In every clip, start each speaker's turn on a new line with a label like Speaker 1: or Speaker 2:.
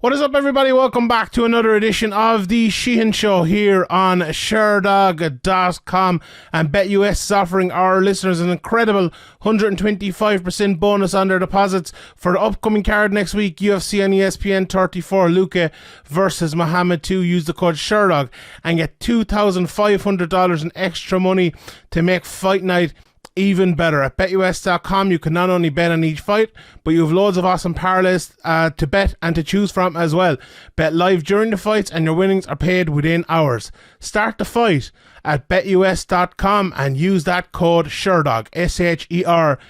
Speaker 1: What is up, everybody? Welcome back to another edition of the Sheehan Show here on Sherdog.com. And BetUS is offering our listeners an incredible 125% bonus on their deposits for the upcoming card next week, UFC on ESPN 34, Luque versus Muhammad 2. Use the code Sherdog and get $2,500 in extra money to make fight night even better. At BetUS.com, you can not only bet on each fight, but you have loads of awesome parlays to bet and to choose from as well. Bet live during the fights and your winnings are paid within hours. Start the fight at BetUS.com and use that code SHERDOG, SHERDOG.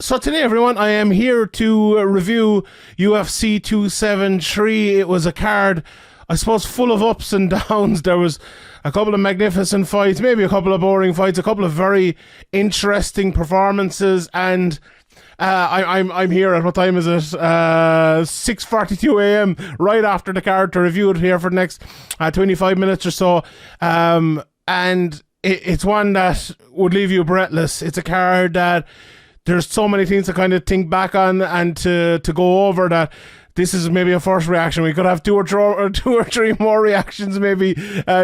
Speaker 1: So today, everyone, I am here to review UFC 273. It was a card, I suppose, full of ups and downs. There was a couple of magnificent fights, maybe a couple of boring fights, a couple of very interesting performances, and I'm here at, what time is it? 6:42 a.m. right after the card to review it here for the next 25 minutes or so. And it's one that would leave you breathless. It's a card that there's so many things to kind of think back on and to go over, that this is maybe a first reaction. We could have two or three more reactions maybe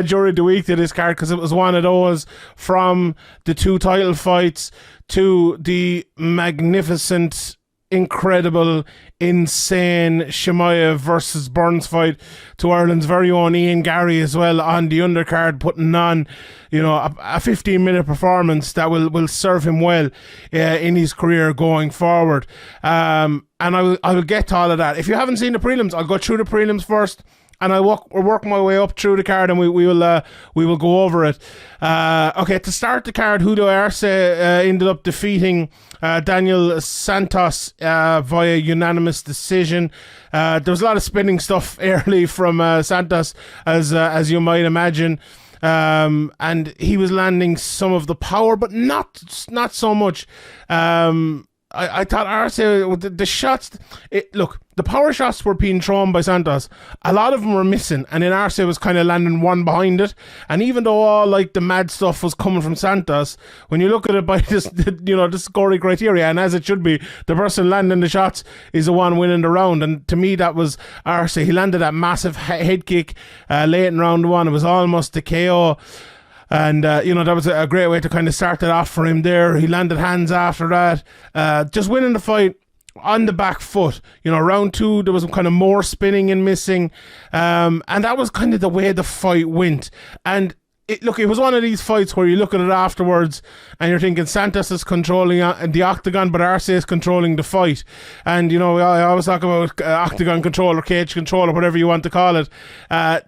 Speaker 1: during the week to this card, because it was one of those, from the two title fights to the magnificent, incredible, insane Chimaev versus Burns fight, to Ireland's very own Ian Garry as well on the undercard, putting on, you know, a 15-minute performance that will serve him well in his career going forward. And I will get to all of that. If you haven't seen the prelims, I'll go through the prelims first, and I'll work my way up through the card, and we will go over it. Okay, to start the card, Julio Arce ended up defeating Daniel Santos via unanimous decision. There was a lot of spinning stuff early from Santos, as you might imagine. And he was landing some of the power, but not so much. I thought Arce, the shots, look, the power shots were being thrown by Santos. A lot of them were missing, and then Arce was kind of landing one behind it. And even though all like the mad stuff was coming from Santos, when you look at it by this scoring criteria, and as it should be, the person landing the shots is the one winning the round. And to me, that was Arce. He landed that massive head kick late in round one. It was almost a KO. And, that was a great way to kind of start it off for him there. He landed hands after that. Just winning the fight on the back foot. Round two, there was some kind of more spinning and missing. And that was kind of the way the fight went. And it was one of these fights where you look at it afterwards and you're thinking Santos is controlling the octagon, but Arce is controlling the fight. And, I always talk about octagon control or cage control or whatever you want to call it.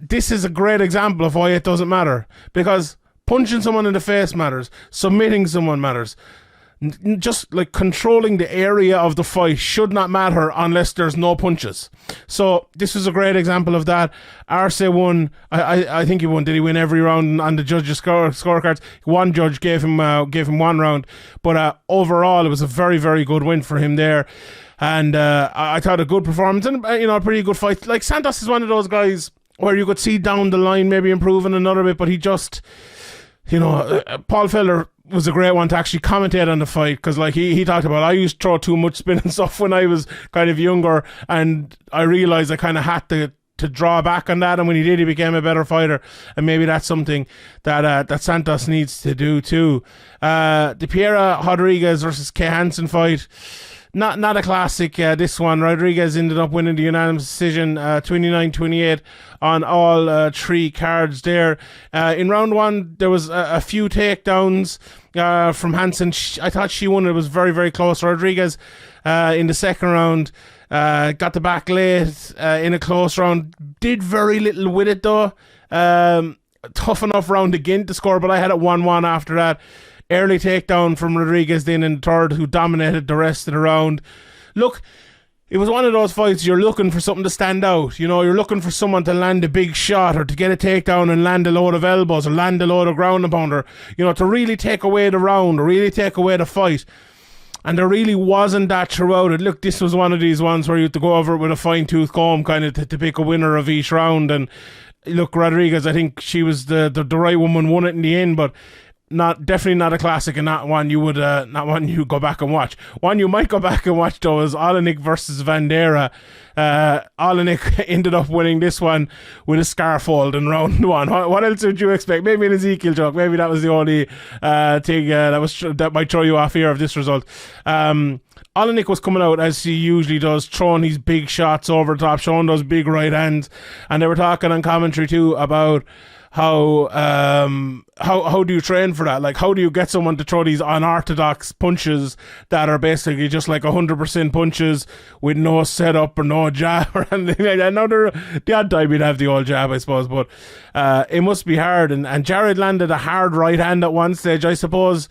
Speaker 1: This is a great example of why it doesn't matter, because punching someone in the face matters. Submitting someone matters. Just like controlling the area of the fight should not matter unless there's no punches. So this was a great example of that. Arce won. I think he won. Did he win every round on the judges' scorecards? One judge gave him one round, but overall it was a very, very good win for him there. And I thought a good performance and a pretty good fight. Like, Santos is one of those guys where you could see down the line maybe improving another bit, but he just, Paul Felder was a great one to actually commentate on the fight, because like he talked about, I used to throw too much spin and stuff when I was kind of younger, and I realised I kind of had to draw back on that, and when he did, he became a better fighter, and maybe that's something that Santos needs to do too. The Piera Rodriguez versus K. Hansen fight, not a classic, this one. Rodriguez ended up winning the unanimous decision, 29-28 on all three cards there. In round one, there was a few takedowns from Hansen. I thought she won. It was very, very close. Rodriguez in the second round got the back late in a close round. Did very little with it though. Tough enough round again to score, but I had it 1-1 after that. Early takedown from Rodriguez then in the third, who dominated the rest of the round. Look, it was one of those fights you're looking for something to stand out. You're looking for someone to land a big shot, or to get a takedown and land a load of elbows, or land a load of ground and pounder, to really take away the round, or really take away the fight. And there really wasn't that throughout it. Look, this was one of these ones where you had to go over it with a fine-tooth comb kind of to pick a winner of each round. And look, Rodriguez, I think she was the right woman, won it in the end, but definitely not a classic, and not one you would go back and watch. One you might go back and watch though is Oleynik versus Vanderaa. Oleynik ended up winning this one with a scarfold in round one. What else would you expect? Maybe an Ezekiel joke. Maybe that was the only thing that might throw you off here of this result. Oleynik was coming out as he usually does, throwing these big shots over the top, showing those big right hands, and they were talking on commentary too about how do you train for that? Like, how do you get someone to throw these unorthodox punches that are basically just like 100% punches with no setup or no jab or anything like that? Now, the odd time you'd have the old jab, I suppose, but it must be hard. And Jared landed a hard right hand at one stage, I suppose.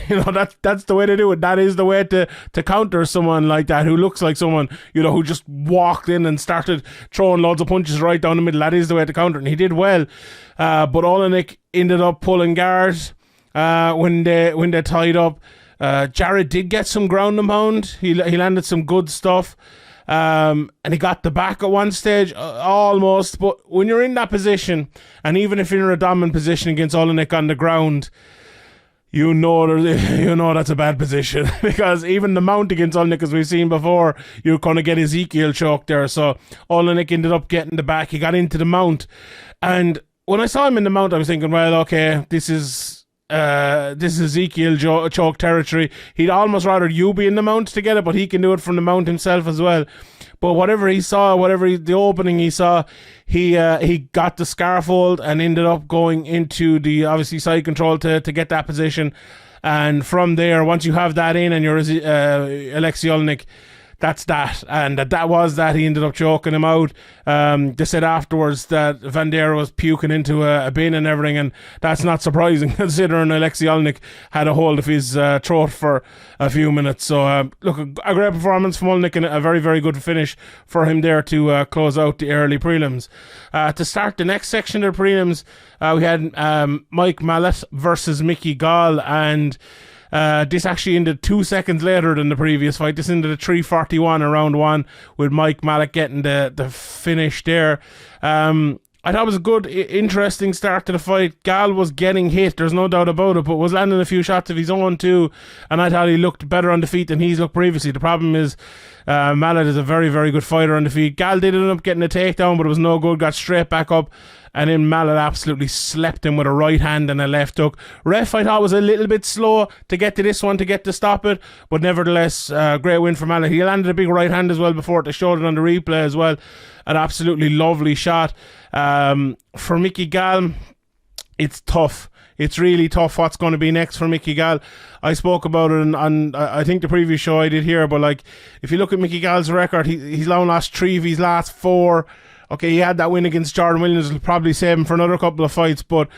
Speaker 1: That's the way to do it. That is the way to counter someone like that who looks like someone, who just walked in and started throwing loads of punches right down the middle. That is the way to counter, and he did well. But Oleynik ended up pulling guard when they tied up. Jared did get some ground and pound. He landed some good stuff. And he got the back at one stage, almost. But when you're in that position, and even if you're in a dominant position against Oleynik on the ground, you know that's a bad position, because even the mount against Oleynik, as we've seen before, you're going to get Ezekiel choked there. So Oleynik ended up getting the back. He got into the mount, and when I saw him in the mount, I was thinking, well, okay, this is Ezekiel choke territory. He'd almost rather you be in the mount to get it, but he can do it from the mount himself as well. But whatever he saw, the opening he saw, he got the scarfold and ended up going into the, obviously, side control to get that position. And from there, once you have that in and you're Alexey Oleynik, that's that. And that was that. He ended up choking him out. They said afterwards that Vanderaa was puking into a bin and everything, and that's not surprising considering Alexey Oleynik had a hold of his throat for a few minutes. So look, a great performance from Oleynik and a very, very good finish for him there to close out the early prelims. To start the next section of the prelims, we had Mike Malott versus Mickey Gall, and this actually ended 2 seconds later than the previous fight. This ended at 3:41 in round one, with Mike Malott getting the finish there. I thought it was a good, interesting start to the fight. Gall was getting hit, there's no doubt about it, but was landing a few shots of his own too, and I thought he looked better on the feet than he's looked previously. The problem is Malott is a very, very good fighter on the feet. Gall did end up getting a takedown, but it was no good, got straight back up, and then Malott absolutely slept him with a right hand and a left hook. Ref, I thought, was a little bit slow to get to this one, to get to stop it, but nevertheless, great win for Malott. He landed a big right hand as well before it. They showed it on the replay as well. An absolutely lovely shot. For Mickey Gall, it's tough. It's really tough what's going to be next for Mickey Gall. I spoke about it on I think the previous show I did here, but like, if you look at Mickey Gall's record, he's now lost 3 of his last 4. Okay, he had that win against Jordan Williams, will probably save him for another couple of fights, but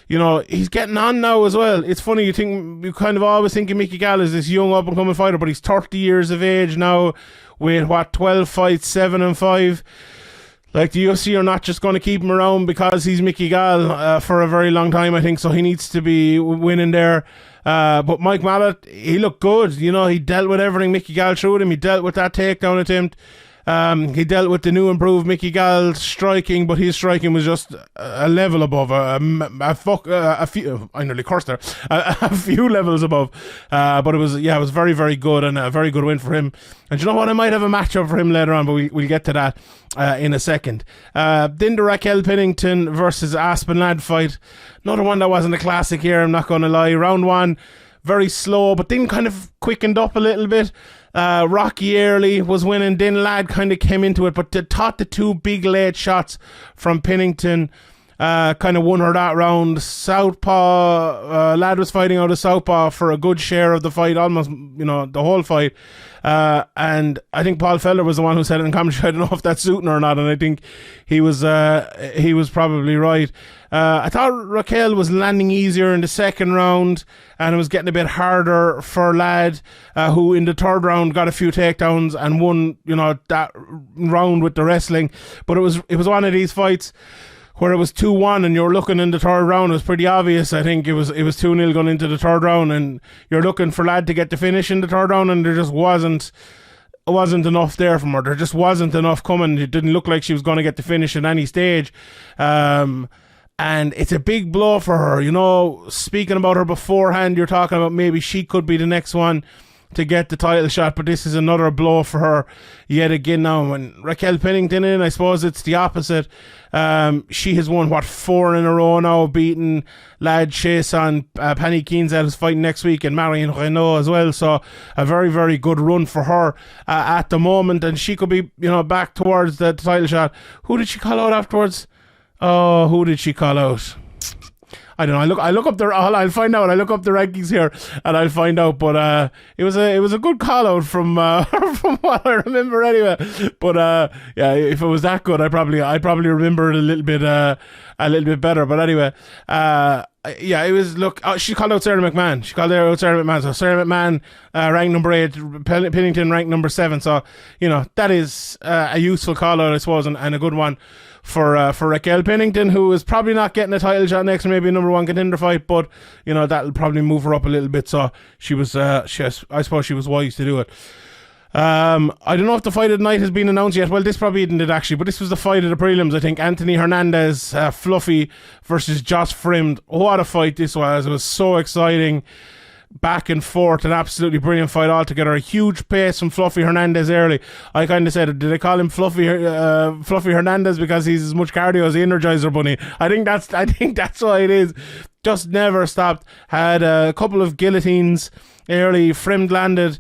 Speaker 1: he's getting on now as well. It's funny, you kind of always think of Mickey Gall as this young up and coming fighter, but he's 30 years of age now with 12 fights, 7-5. Like, the UFC are not just going to keep him around because he's Mickey Gall for a very long time, I think, so he needs to be winning there. But Mike Malott, he looked good. He dealt with everything Mickey Gall threw at him. He dealt with that takedown attempt. He dealt with the new improved Mickey Gall striking, but his striking was just a level above, a few, I nearly cursed there, a few levels above. But it was very, very good, and a very good win for him. And you know what? I might have a matchup for him later on, but we'll get to that in a second. Then the Raquel Pennington versus Aspen lad fight. Another one that wasn't a classic here, I'm not going to lie. Round one, very slow, but then kind of quickened up a little bit. Rocky early was winning, then Lad kind of came into it, but they thought the 2 big late shots from Pennington kind of won her that round. Southpaw, Lad was fighting out of Southpaw for a good share of the fight, almost, the whole fight. And I think Paul Felder was the one who said it in commentary. I don't know if that's suiting or not, and I think he was probably right. I thought Raquel was landing easier in the second round, and it was getting a bit harder for Lad, who in the third round got a few takedowns and won, that round with the wrestling. But it was one of these fights where it was 2-1 and you're looking in the third round. It was pretty obvious. I think it was 2-0 going into the third round, and you're looking for Lad to get the finish in the third round, and there just wasn't enough there from her. There just wasn't enough coming. It didn't look like she was going to get the finish at any stage. And it's a big blow for her. You know, speaking about her beforehand, you're talking about maybe she could be the next one to get the title shot, but this is another blow for her yet again now. When Raquel Pennington in, I suppose it's the opposite. She has won, 4 in a row now, beating lad Sheehan, Penny Khamzat, who's fighting next week, and Marion Renault as well. So a very, very good run for her at the moment, and she could be, you know, back towards the title shot. Who did she call out afterwards? Oh, who did she call out? I don't know. I look up I'll find out. I look up the rankings here, and I'll find out. But it was a good call out from from what I remember anyway. But yeah, if it was that good, I probably remember it a little bit better. But anyway, yeah, it was. Look, she called out Sarah McMahon. So Sarah McMahon, ranked number 8, Pennington ranked number 7. So you know that is a useful call out, I suppose, and a good one for Raquel Pennington, who is probably not getting a title shot next, maybe a number 1 contender fight, but you know that'll probably move her up a little bit. So she was, I suppose she was wise to do it. I don't know if the fight of the night has been announced yet. Well, this probably isn't it actually, but this was the fight of the prelims. I think Anthony Hernandez, Fluffy versus Josh Fremd. What a fight this was! It was so exciting. Back and forth, an absolutely brilliant fight altogether. A huge pace from Fluffy Hernandez early. I kind of said, did they call him Fluffy Hernandez because he's as much cardio as the Energizer Bunny? I think that's why it is. Just never stopped. Had a couple of guillotines early. Fremd landed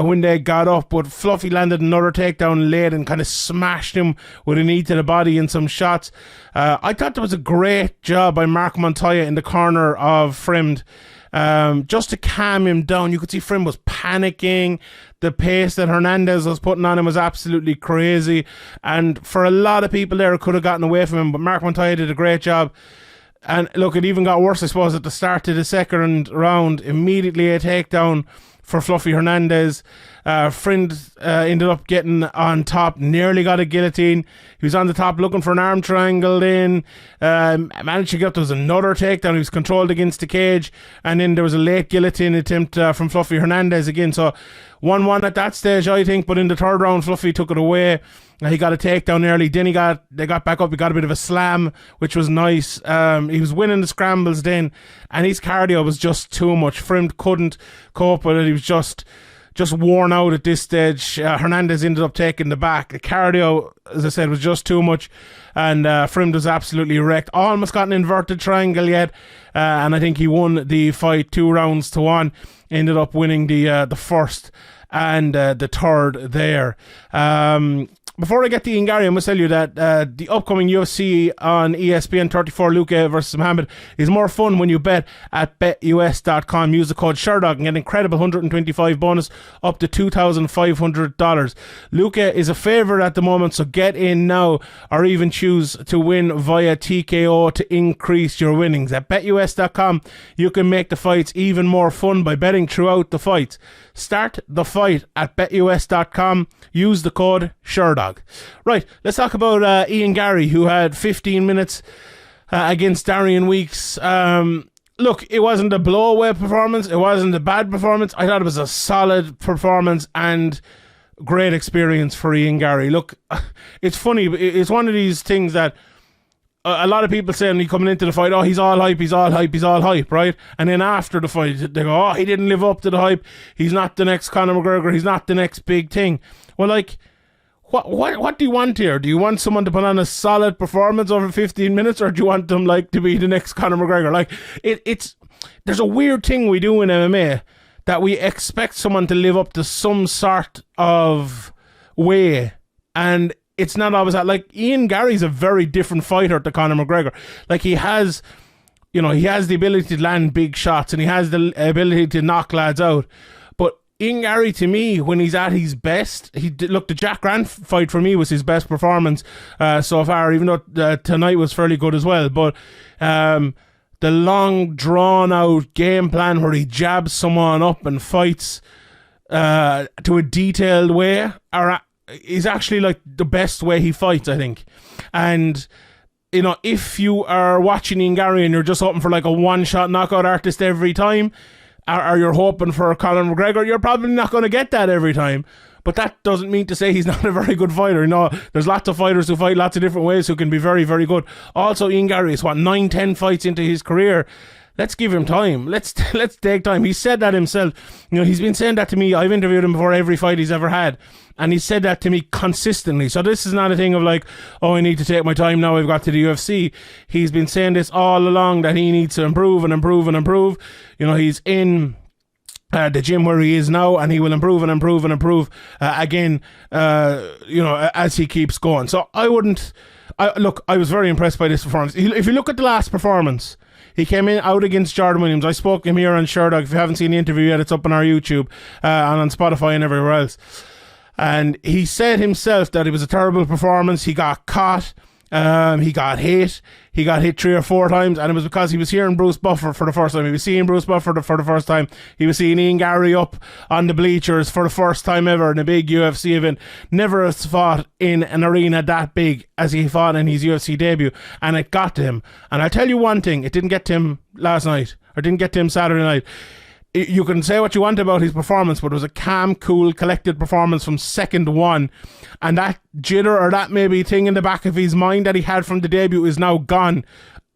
Speaker 1: when they got up, but Fluffy landed another takedown late and kind of smashed him with a knee to the body in some shots. I thought there was a great job by Mark Montoya in the corner of Fremd. Just to calm him down. You could see Fremd was panicking. The pace that Hernandez was putting on him was absolutely crazy, and for a lot of people there, it could have gotten away from him, but Mark Montoya did a great job. And look, it even got worse, I suppose, at the start of the second round. Immediately a takedown for Fluffy Hernandez. Fremd ended up getting on top, nearly got a guillotine. He was on the top looking for an arm triangle then. Managed to get, there was another takedown. He was controlled against the cage. And then there was a late guillotine attempt from Fluffy Hernandez again. So 1-1 at that stage, I think. But in the third round, Fluffy took it away. He got a takedown early. Then they got back up. He got a bit of a slam, which was nice. He was winning the scrambles then. And his cardio was just too much. Fremd couldn't cope with it. He was just worn out at this stage. Hernandez ended up taking the back. The cardio, as I said, was just too much, and Fremd was absolutely wrecked. Almost got an inverted triangle yet, and I think he won the fight 2-1. Ended up winning the first and the third there. Before I get to Ian Garry, I must tell you that the upcoming UFC on ESPN 34, Luque versus Muhammad, is more fun when you bet at betus.com. Use the code SHERDOG and get an incredible 125 bonus up to $2,500. Luque is a favourite at the moment, so get in now, or even choose to win via TKO to increase your winnings. At betus.com, you can make the fights even more fun by betting throughout the fights. Start the fight at betus.com. Use the code SHERDOG. Right, let's talk about Ian Garry, who had 15 minutes against Darian Weeks. Look, it wasn't a blow-away performance. It wasn't a bad performance. I thought it was a solid performance and great experience for Ian Garry. Look, it's funny. It's one of these things that a lot of people say when he coming into the fight, oh, he's all hype, right? And then after the fight, they go, oh, he didn't live up to the hype. He's not the next Conor McGregor. He's not the next big thing. Well, like, what do you want here? Do you want someone to put on a solid performance over 15 minutes, or do you want them like to be the next Conor McGregor? Like, it's there's a weird thing we do in MMA that we expect someone to live up to some sort of way, and it's not always that. Like, Ian Garry's a very different fighter to Conor McGregor. Like, he has the ability to land big shots, and he has the ability to knock lads out. But Ian Garry, to me, when he's at his best, the Jack Grant fight for me was his best performance so far, even though tonight was fairly good as well. But the long, drawn-out game plan where he jabs someone up and fights to a detailed way is actually like the best way he fights, I think. And you know, if you are watching Ian Garry and you're just hoping for like a one-shot knockout artist every time, or you're hoping for Conor McGregor, you're probably not going to get that every time. But that doesn't mean to say he's not a very good fighter. There's lots of fighters who fight lots of different ways who can be very, very good. Also, Ian Garry is 9-10 fights into his career. Let's give him time. Let's take time. He said that himself. He's been saying that to me. I've interviewed him before every fight he's ever had, and he said that to me consistently. So this is not a thing of like, oh, I need to take my time now I've got to the UFC. He's been saying this all along, that he needs to improve and improve and improve. He's in the gym where he is now, and he will improve and improve and improve again, as he keeps going. So I was very impressed by this performance. If you look at the last performance, he came in out against Jordan Williams. I spoke to him here on Sherdog. If you haven't seen the interview yet, it's up on our YouTube and on Spotify and everywhere else. And he said himself that it was a terrible performance. He got caught. He got hit. He got hit 3 or 4 times, and it was because he was hearing Bruce Buffer for the first time. He was seeing Bruce Buffer for the first time. He was seeing Ian Garry up on the bleachers for the first time ever in a big UFC event. Never has fought in an arena that big as he fought in his UFC debut, and it got to him. And I'll tell you one thing, it didn't get to him last night, or didn't get to him Saturday night. You can say what you want about his performance, but it was a calm, cool, collected performance from second one. And that jitter or that maybe thing in the back of his mind that he had from the debut is now gone.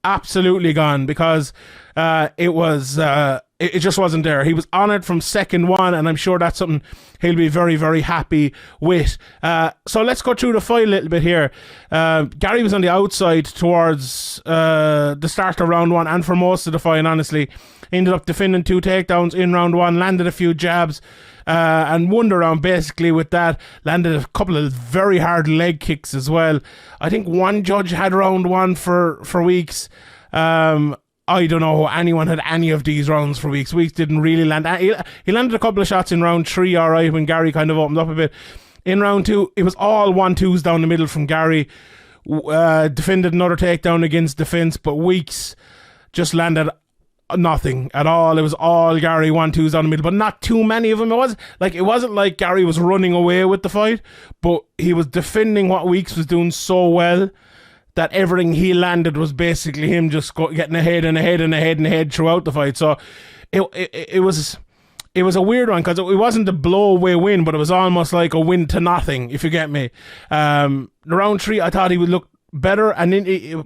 Speaker 1: Absolutely gone, because it just wasn't there. He was on it from second one, and I'm sure that's something he'll be very, very happy with. So let's go through the fight a little bit here. Garry was on the outside towards the start of round 1 and for most of the fight, honestly. Ended up defending 2 takedowns in round 1, landed a few jabs, and won the round basically with that. Landed a couple of very hard leg kicks as well. I think one judge had round 1 for weeks. I don't know how anyone had any of these rounds for weeks. Weeks didn't really land. He landed a couple of shots in round 3, all right, when Garry kind of opened up a bit. In round 2, it was all 1-2s down the middle from Garry. Defended another takedown against defense, but Weeks just landed nothing at all. It was all Garry 1-2s down the middle, but not too many of them. It wasn't like Garry was running away with the fight, but he was defending what Weeks was doing so well that everything he landed was basically him just getting ahead and ahead and ahead and ahead throughout the fight. So it was a weird one, because it wasn't a blow-away win, but it was almost like a win to nothing, if you get me. The round 3, I thought he would look better, and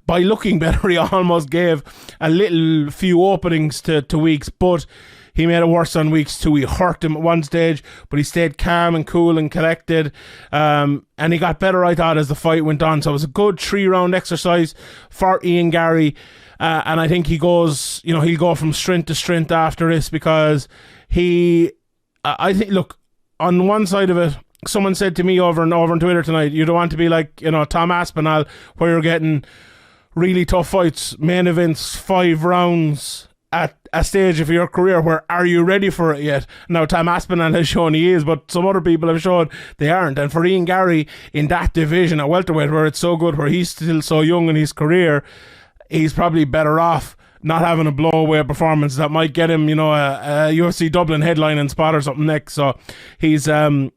Speaker 1: by looking better, he almost gave a little few openings to Weeks, but he made it worse on Weeks too. He hurt him at one stage, but he stayed calm and cool and collected, and he got better, I thought, as the fight went on. So it was a good 3-round exercise for Ian Garry, and I think he goes, he'll go from strength to strength after this, because I think, look, on one side of it, someone said to me over on Twitter tonight, you don't want to be like, Tom Aspinall, where you're getting really tough fights, main events, 5 rounds at a stage of your career where, are you ready for it yet? Now, Tom Aspinall has shown he is, but some other people have shown they aren't. And for Ian Garry in that division at welterweight, where it's so good, where he's still so young in his career, he's probably better off not having a blow-away performance that might get him, a UFC Dublin headline and spot or something next. So he's, for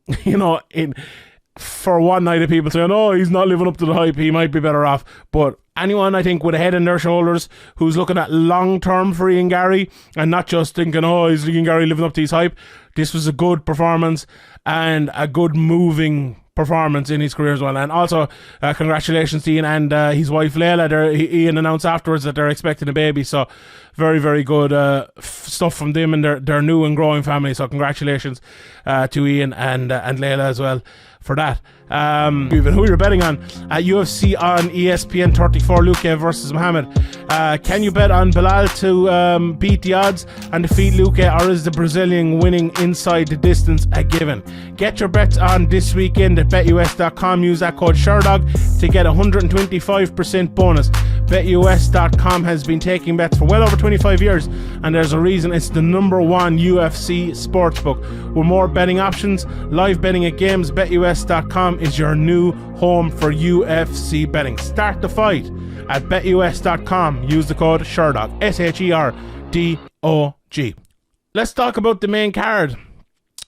Speaker 1: one night of people saying, oh, he's not living up to the hype, he might be better off. But anyone, I think, with a head on their shoulders, who's looking at long-term for Ian Garry and not just thinking, oh, is Ian Garry living up to his hype? This was a good performance and a good moving performance in his career as well. And also, congratulations to Ian and his wife Layla. Ian announced afterwards that they're expecting a baby, so very, very good stuff from them and their new and growing family. So congratulations to Ian and Layla as well for that. Even who you're betting on at UFC on ESPN 34, Luque versus Muhammad. Can you bet on Bilal to beat the odds and defeat Luque, or is the Brazilian winning inside the distance a given? Get your bets on this weekend at betus.com. Use that code SHERDOG to get a 125% bonus. BetUS.com has been taking bets for well over 25 years, and there's a reason it's the #1 UFC sportsbook. With more betting options, live betting at games, BetUS.com is your new home for UFC betting. Start the fight at BetUS.com. Use the code SHERDOG, SHERDOG. Let's talk about the main card.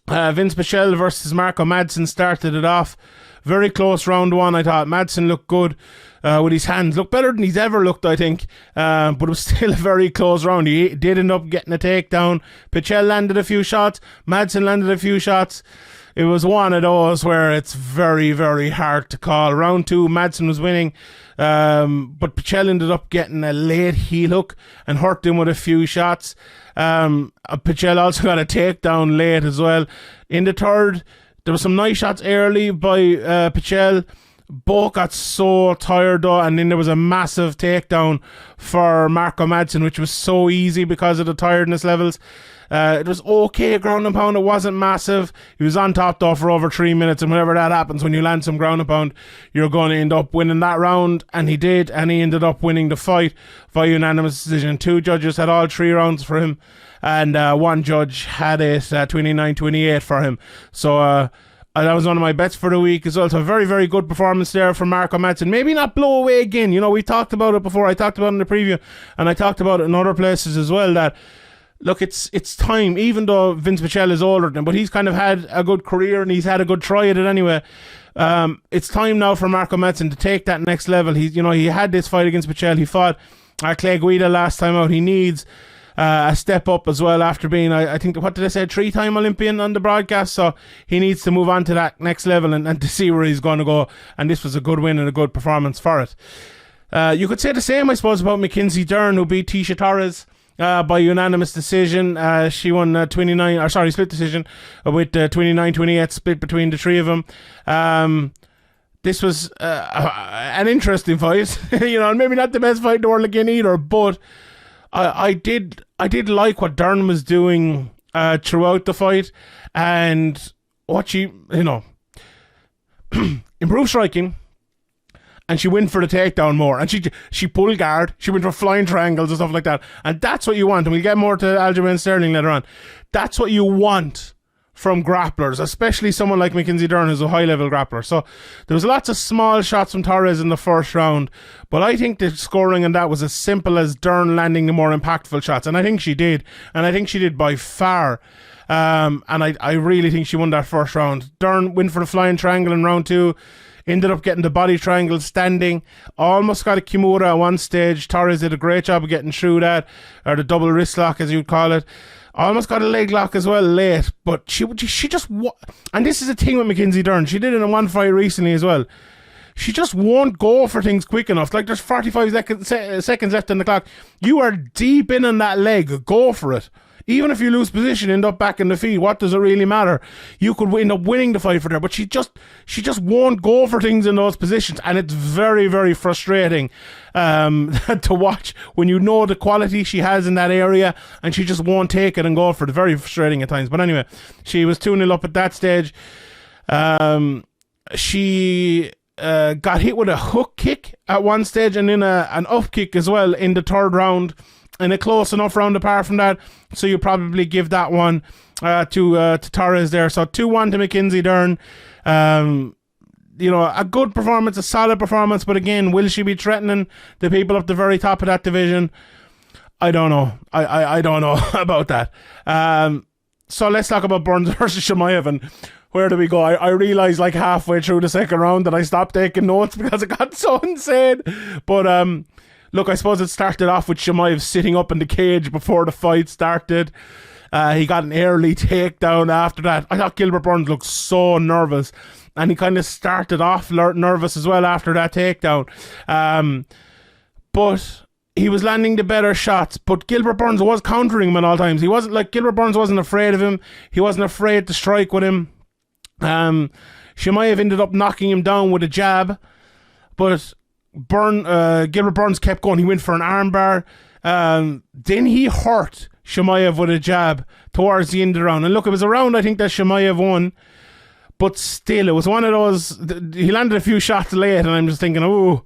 Speaker 1: Vinc Pichel versus Marco Madsen started it off. Very close round 1, I thought. Madsen looked good with his hands. Looked better than he's ever looked, I think. But it was still a very close round. He did end up getting a takedown. Pichel landed a few shots. Madsen landed a few shots. it was one of those where it's very, very hard to call. Round 2, Madsen was winning, but Pichel ended up getting a late heel hook and hurt him with a few shots. Pichel also got a takedown late as well. In the third, there were some nice shots early by Pichel. Both got so tired though, and then there was a massive takedown for Marco Madsen, which was so easy because of the tiredness levels. It was okay ground and pound, it wasn't massive. He was on top though for over 3 minutes, and whenever that happens, when you land some ground and pound, you're going to end up winning that round, and he did, and he ended up winning the fight by unanimous decision. 2 judges had all 3 rounds for him, and 1 judge had it 29-28 for him. So that was one of my bets for the week as well. So a very, very good performance there from Marco Madsen. Maybe not blow away again. You know, we talked about it before. I talked about it in the preview, and I talked about it in other places as well, that look, it's time, even though Vinc Pichel is older than him, but he's kind of had a good career and he's had a good try at it anyway. It's time now for Marco Madsen to take that next level. He had this fight against Pichel. He fought Clay Guida last time out. He needs a step up as well after being, I think, what did I say, 3-time Olympian on the broadcast. So he needs to move on to that next level and to see where he's going to go. And this was a good win and a good performance for it. You could say the same, I suppose, about Mackenzie Dern, who beat Tecia Torres by unanimous decision. She won split decision with 29-28 split between the 3 of them. This was an interesting fight, and maybe not the best fight in the world again either, but I did like what Dern was doing throughout the fight, and what she, improved striking, and she went for the takedown more, and she pulled guard, she went for flying triangles and stuff like that, and that's what you want, and we'll get more to Aljamain Sterling later on. That's what you want from grapplers, especially someone like Mackenzie Dern, who's a high-level grappler. So there was lots of small shots from Torres in the first round, but I think the scoring on that was as simple as Dern landing the more impactful shots, and I think she did, by far. And I really think she won that first round. Dern went for the flying triangle in round 2, ended up getting the body triangle standing, almost got a Kimura at one stage. Torres did a great job of getting through that, or the double wrist lock as you'd call it. Almost got a leg lock as well late, but she just, and this is the thing with Mackenzie Dern, she did it in one fight recently as well. She just won't go for things quick enough. Like, there's 45 seconds left on the clock. You are deep in that leg, go for it. Even if you lose position, end up back in the feed, what does it really matter? You could end up winning the fight for her, but she just won't go for things in those positions, and it's very, very frustrating to watch when you know the quality she has in that area, and she just won't take it and go for it. Very frustrating at times. But anyway, she was 2-0 up at that stage. She got hit with a hook kick at one stage, and then an up kick as well in the third round, and a close enough round apart from that, so you probably give that one to Torres there. So 2-1 to Mackenzie Dern. A good performance, a solid performance, but again, will she be threatening the people up the very top of that division? I don't know. I don't know about that. So let's talk about Burns versus Chimaev, and where do we go? I realised like halfway through the second round that I stopped taking notes because it got so insane. But look, I suppose it started off with Chimaev sitting up in the cage before the fight started. He got an early takedown after that. I thought Gilbert Burns looked so nervous, and he kind of started off nervous as well after that takedown. But he was landing the better shots, but Gilbert Burns was countering him at all times. Gilbert Burns wasn't afraid of him. He wasn't afraid to strike with him. Chimaev ended up knocking him down with a jab, but Gilbert Burns kept going. He went for an armbar. Then he hurt Chimaev with a jab towards the end of the round. And look, it was a round I think that Chimaev won, but still, it was one of those, he landed a few shots late, and I'm just thinking, oh,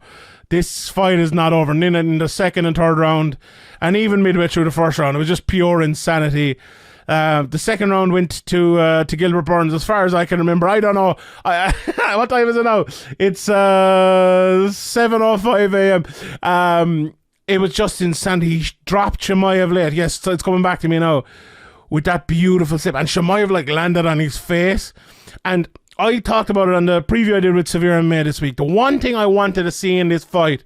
Speaker 1: this fight is not over. And then in the second and third round, and even midway through the first round, it was just pure insanity. The second round went to Gilbert Burns, as far as I can remember. I don't know. What time is it now? It's 7:05 a.m. It was just insanity. He dropped Chimaev late. Yes, so it's coming back to me now with that beautiful slip. And Chimaev landed on his face. And I talked about it on the preview I did with Severe and May this week. The one thing I wanted to see in this fight,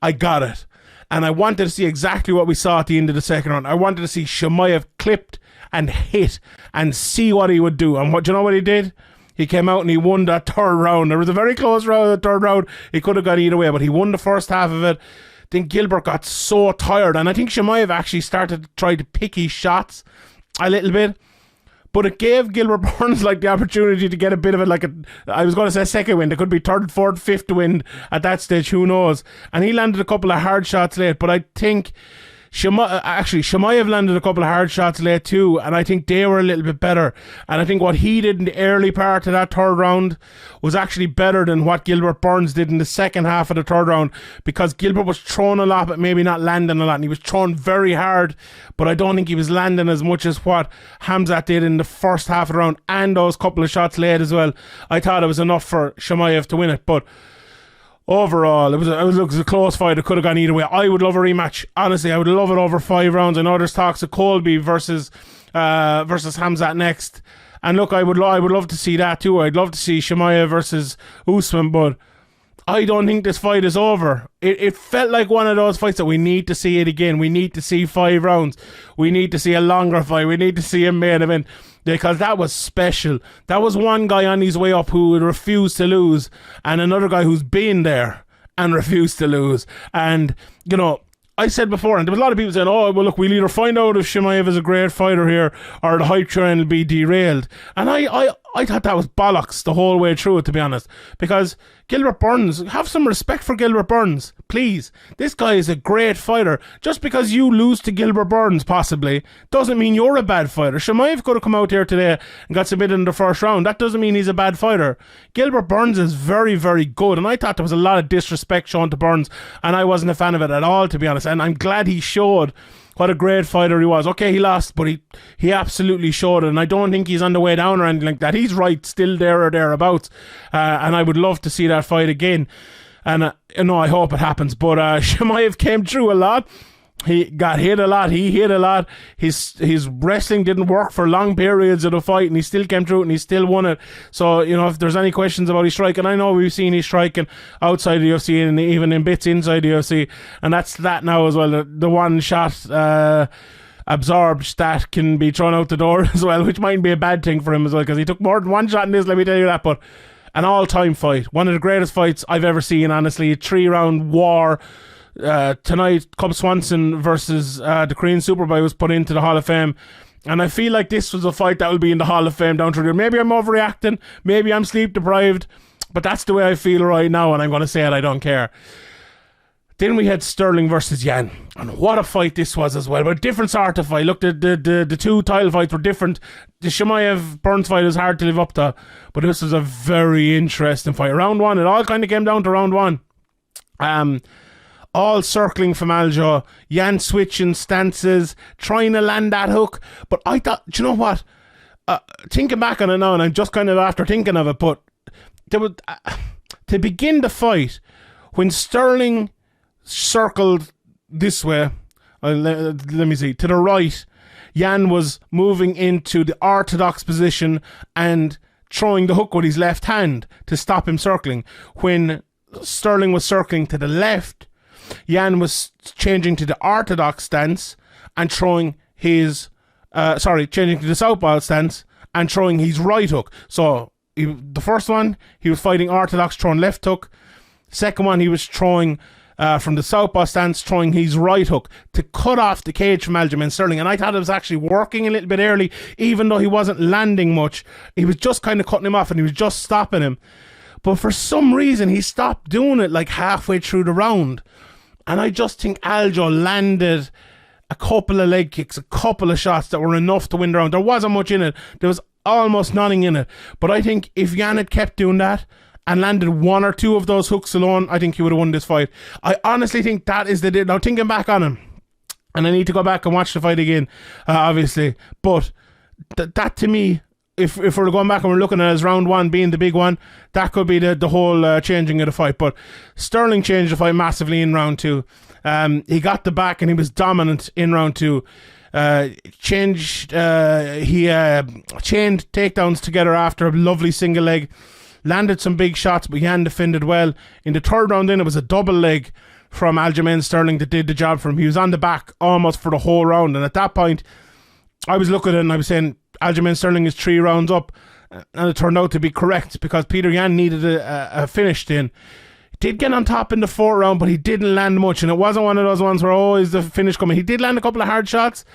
Speaker 1: I got it. And I wanted to see exactly what we saw at the end of the second round. I wanted to see Chimaev clipped and hit and see what he would do. And do you know what he did? he came out and he won that third round. There was a very close round, the third round. He could have got either way, but he won the first half of it. Then Gilbert got so tired, and I think Chimaev actually started to try to pick his shots a little bit. But it gave Gilbert Burns like the opportunity to get a bit of it, like I was going to say second wind. It could be third, fourth, fifth wind at that stage. Who knows? And he landed a couple of hard shots late. But I think Chimaev landed a couple of hard shots late too, and I think they were a little bit better. And I think what he did in the early part of that third round was actually better than what Gilbert Burns did in the second half of the third round, because Gilbert was throwing a lot but maybe not landing a lot, and he was throwing very hard, but I don't think he was landing as much as what Khamzat did in the first half of the round, and those couple of shots late as well. I thought it was enough for Chimaev to win it, but overall, it was a close fight. It could have gone either way. I would love a rematch. Honestly, I would love it over 5 rounds. I know there's talks of Colby versus Khamzat next. And look, I would love to see that too. I'd love to see Chimaev versus Usman, but I don't think this fight is over. It felt like one of those fights that we need to see it again. We need to see 5 rounds. We need to see a longer fight. We need to see a main event, because that was special. That was one guy on his way up who refused to lose, and another guy who's been there and refused to lose. And, you know, I said before, and there was a lot of people saying, oh, well, look, we'll either find out if Chimaev is a great fighter here or the hype train will be derailed. And I thought that was bollocks the whole way through it, to be honest. Because Gilbert Burns, have some respect for Gilbert Burns, please. This guy is a great fighter. Just because you lose to Gilbert Burns, possibly, doesn't mean you're a bad fighter. Chimaev could have come out here today and got submitted in the first round. That doesn't mean he's a bad fighter. Gilbert Burns is very, very good. And I thought there was a lot of disrespect shown to Burns, and I wasn't a fan of it at all, to be honest. And I'm glad he showed what a great fighter he was. Okay, he lost, but he absolutely showed it, and I don't think he's on the way down or anything like that. He's right, still there or thereabouts, and I would love to see that fight again, and I hope it happens. But Chimaev came through a lot. He got hit a lot. He hit a lot. His wrestling didn't work for long periods of the fight, and he still came through it, and he still won it. So, you know, if there's any questions about his striking, I know we've seen his striking outside the UFC and even in bits inside the UFC, and that's that now as well. The one shot absorbed stat can be thrown out the door as well, which might be a bad thing for him as well, because he took more than one shot in this, let me tell you that. But an all-time fight, one of the greatest fights I've ever seen, honestly. A 3-round war. Tonight, Cub Swanson versus the Korean Superboy was put into the Hall of Fame, and I feel like this was a fight that will be in the Hall of Fame down through there. Maybe I'm overreacting, maybe I'm sleep deprived, but that's the way I feel right now, and I'm going to say it, I don't care. Then we had Sterling versus Yan, and what a fight this was as well, but a different sort of fight. Look, the two title fights were different. The Chimaev Burns fight was hard to live up to, but this was a very interesting fight. Round 1, it all kind of came down to round 1. All circling from Aljo, Yan switching stances, trying to land that hook. But I thought, do you know what? Thinking back on it now, and I'm just kind of after thinking of it, but there was, to begin the fight, when Sterling circled this way, let me see, to the right, Yan was moving into the orthodox position and throwing the hook with his left hand to stop him circling. When Sterling was circling to the left, Yan was changing to the orthodox stance and throwing his changing to the southpaw stance and throwing his right hook. So the first one, he was fighting orthodox, throwing left hook. Second one, he was throwing from the southpaw stance, throwing his right hook to cut off the cage from Aljamain Sterling. And I thought it was actually working a little bit early, even though he wasn't landing much. He was just kind of cutting him off, and he was just stopping him. But for some reason, he stopped doing it like halfway through the round. And I just think Aljo landed a couple of leg kicks, a couple of shots that were enough to win the round. There wasn't much in it. There was almost nothing in it. But I think if Yan had kept doing that and landed 1 or 2 of those hooks alone, I think he would have won this fight. I honestly think that is the deal. Now, thinking back on him, and I need to go back and watch the fight again, obviously. But that to me, if we're going back and we're looking at it as round 1 being the big one, that could be the whole changing of the fight. But Sterling changed the fight massively in round 2. He got the back and he was dominant in round 2. He chained takedowns together after a lovely single leg, landed some big shots, but Yan defended well. In the third round it was a double leg from Aljamain Sterling that did the job for him. He was on the back almost for the whole round, and at that point I was looking at it and I was saying Aljamain Sterling is 3 rounds up, and it turned out to be correct because Petr Yan needed a finish in. Did get on top in the 4th round, but he didn't land much, and it wasn't one of those ones where is the finish coming. He did land a couple of hard shots,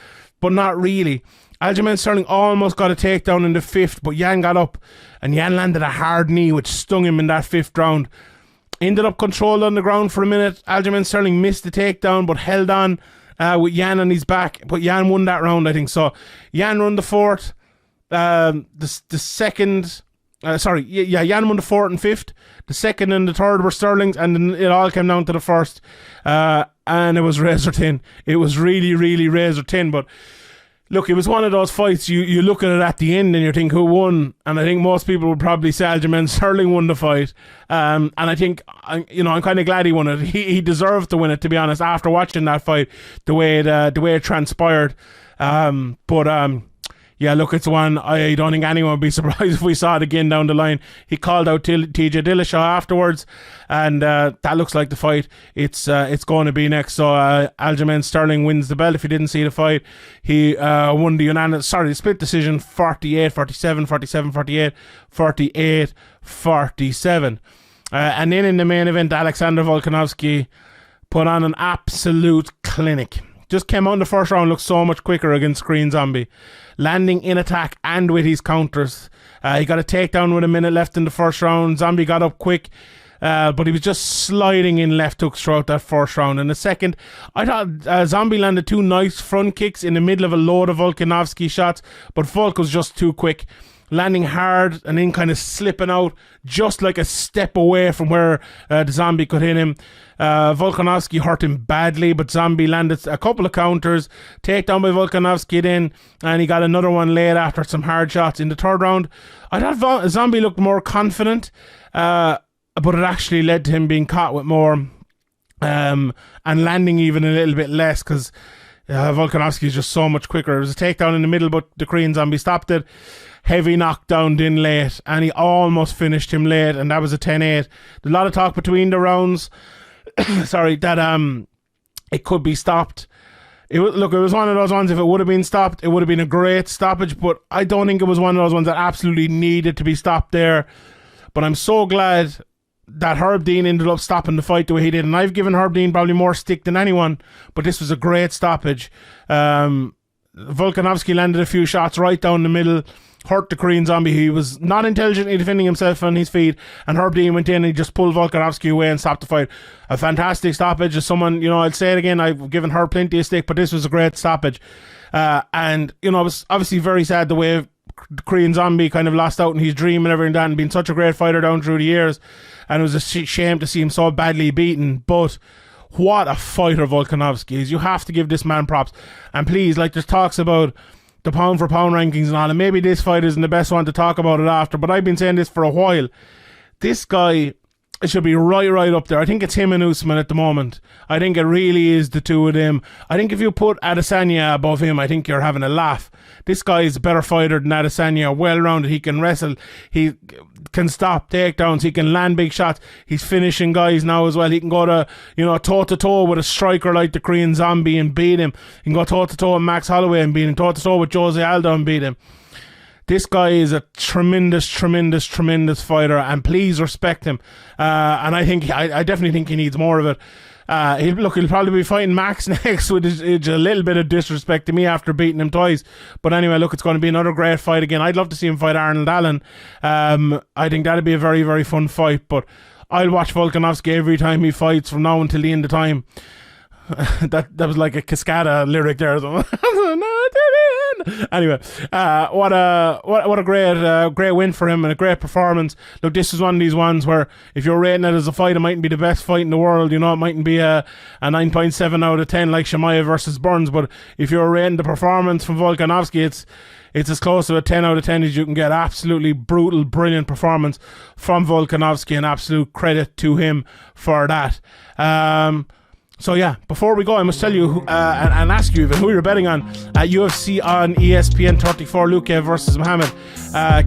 Speaker 1: but not really. Aljamain Sterling almost got a takedown in the 5th, but Yan got up, and Yan landed a hard knee, which stung him in that 5th round. Ended up controlled on the ground for a minute. Aljamain Sterling missed the takedown, but held on with Yan on his back. But Yan won that round, I think. So Yan won the 4th. The 2nd... Yan won the 4th and 5th. The 2nd and the 3rd were Sterling's, and then it all came down to the 1st. And it was razor thin. It was really, really razor thin. But look, it was one of those fights. You look at it at the end and you think who won, and I think most people would probably say Aljamain Sterling won the fight. And I think I'm kind of glad he won it. He deserved to win it, to be honest. After watching that fight, the way it transpired. Yeah, look, it's one I don't think anyone would be surprised if we saw it again down the line. He called out Tecia Dillashaw afterwards, and that looks like the fight it's going to be next. So Aljamain Sterling wins the belt. If you didn't see the fight, he won the split decision 48-47, 47-48, 48-47. And then in the main event, Alexander Volkanovski put on an absolute clinic. Just came out in the 1st round, looked so much quicker against Korean Zombie. Landing in attack and with his counters. He got a takedown with a minute left in the 1st round. Zombie got up quick, but he was just sliding in left hooks throughout that 1st round. In the 2nd, I thought Zombie landed 2 nice front kicks in the middle of a load of Volkanovski shots, but Volk was just too quick. Landing hard and then kind of slipping out just like a step away from where the Zombie could hit him. Volkanovski hurt him badly, but Zombie landed a couple of counters, takedown by Volkanovski then, and he got another one late after some hard shots in the 3rd round. I thought Zombie looked more confident, but it actually led to him being caught with more and landing even a little bit less because Volkanovski is just so much quicker. It was a takedown in the middle, but the Korean Zombie stopped it. Heavy knockdown then late, and he almost finished him late, and that was a 10-8. A lot of talk between the rounds. That it could be stopped. It was one of those ones, if it would have been stopped, it would have been a great stoppage, but I don't think it was one of those ones that absolutely needed to be stopped there. But I'm so glad that Herb Dean ended up stopping the fight the way he did, and I've given Herb Dean probably more stick than anyone, but this was a great stoppage. Volkanovski landed a few shots right down the middle, hurt the Korean Zombie. He was not intelligently defending himself on his feet, and Herb Dean went in and he just pulled Volkanovski away and stopped the fight. A fantastic stoppage. As someone, I'll say it again, I've given her plenty of stick, but this was a great stoppage. And it was obviously very sad the way the Korean Zombie kind of lost out in his dream and everything, and been such a great fighter down through the years, and it was a shame to see him so badly beaten. But what a fighter Volkanovski is. You have to give this man props. And please, there's talks about the pound for pound rankings and all, and maybe this fight isn't the best one to talk about it after, but I've been saying this for a while. This guy should be right up there. I think it's him and Usman at the moment. I think it really is the two of them. I think if you put Adesanya above him, I think you're having a laugh. This guy is a better fighter than Adesanya, well-rounded. He can wrestle. He can stop takedowns. He can land big shots. He's finishing guys now as well. He can go to, toe-to-toe with a striker like the Korean Zombie and beat him. He can go toe-to-toe with Max Holloway and beat him. Toe-to-toe with Jose Aldo and beat him. This guy is a tremendous fighter, and please respect him. And I definitely think he needs more of it. He'll probably be fighting Max next, which is a little bit of disrespect to me after beating him twice. But anyway, look, it's going to be another great fight again. I'd love to see him fight Arnold Allen. I think that'd be a very, very fun fight. But I'll watch Volkanovski every time he fights from now until the end of time. that was like a Cascada lyric there. Anyway, what a great win for him and a great performance. Look, this is one of these ones where if you're rating it as a fight, it mightn't be the best fight in the world. It mightn't be a 9.7 out of 10 like Chimaev versus Burns. But if you're rating the performance from Volkanovski, it's as close to a 10 out of 10 as you can get. Absolutely brutal, brilliant performance from Volkanovski, and absolute credit to him for that. So yeah, before we go, I must tell you and ask you even who you're betting on at UFC on ESPN 34, Luque versus Muhammad.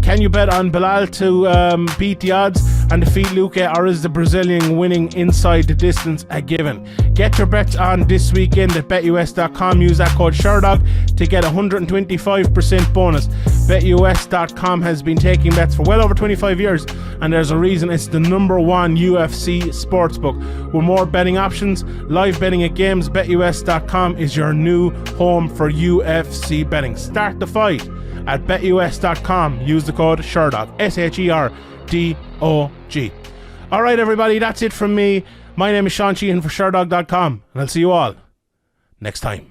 Speaker 1: Can you bet on Bilal to beat the odds and defeat Luque, or is the Brazilian winning inside the distance a given? Get your bets on this weekend at betus.com. Use that code SHERDOG to get 125% bonus. betus.com has been taking bets for well over 25 years, and there's a reason it's the #1 UFC sportsbook. With more betting options, live betting at games, betus.com is your new home for UFC betting. Start the fight at betus.com. Use the code SHERDOG, SHERDOG. Alright everybody, that's it from me. My name is Sheehan for ShareDog.com, and I'll see you all next time.